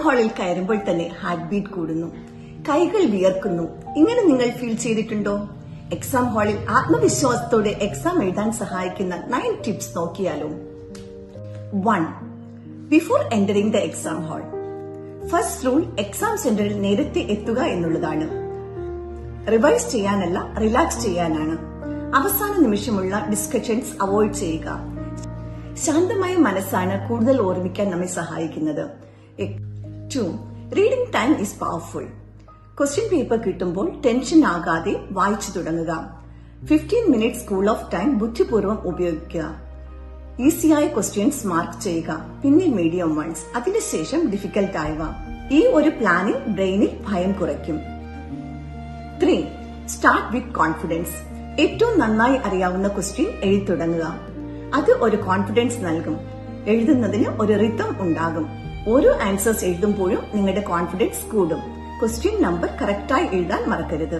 ഹാളിൽ കയറുമ്പോൾ തന്നെ ഹാർട്ട് ബീറ്റ് കൂടുന്നു, കൈകൾ വിയർക്കുന്നു. ഇങ്ങനെ നിങ്ങൾ ഫീൽ ചെയ്തിട്ടുണ്ടോ? എക്സാം ഹാളിൽ ആത്മവിശ്വാസത്തോടെ എക്സാം എഴുതാൻ സഹായിക്കുന്ന 9 ടിപ്സ് നോക്കിയാലോ. 1. Before entering the exam hall. First rule exam സെന്ററിൽ നേരത്തെ എത്തുക എന്നുള്ളതാണ്. റിവൈസ് ചെയ്യാനല്ല, റിലാക്സ് ചെയ്യാനാണ്. അവസാന നിമിഷമുള്ള ഡിസ്കഷൻസ് അവോയ്ഡ് ചെയ്യുക. ശാന്തമായ മനസ്സാണ് കൂടുതൽ ഓർമ്മിക്കാൻ നമ്മെ സഹായിക്കുന്നത്. 2. Reading time is powerful. Question paper കിട്ടുമ്പോൾ ടെൻഷൻ ആകാതെ വായിച്ചു തുടങ്ങുക. 15 മിനിറ്റ്സ് സ്കൂൾ ഓഫ് ടൈം ബുദ്ധിപൂർവ്വം ഉപയോഗിക്കുക. ഈസിയായ ക്വസ്റ്റ്യൻസ് മാർക്ക് ചെയ്യുക, പിന്നെ മീഡിയം വൺസ്, അതിനുശേഷം ഡിഫിക്കൽട്ട് ആയവ. ഈ ഒരു പ്ലാനിംഗ് ബ്രെയിനിൽ ഭയം കുറയ്ക്കും. 3. Start with confidence. ഏറ്റവും നന്നായി അറിയാവുന്ന ക്വസ്റ്റ്യൻ എഴുതി തുടങ്ങുക. അത് ഒരു കോൺഫിഡൻസ് നൽകും. എഴുതുന്നതിന് ഒരു റിതം ഉണ്ടാകും. ഓരോ ആൻസേഴ്സ് എഴുതുമ്പോഴും നിങ്ങളുടെ കോൺഫിഡൻസ് കൂടും. ക്വസ്റ്റ്യൻ നമ്പർ കറക്റ്റായി എഴുതാൻ മറക്കരുത്.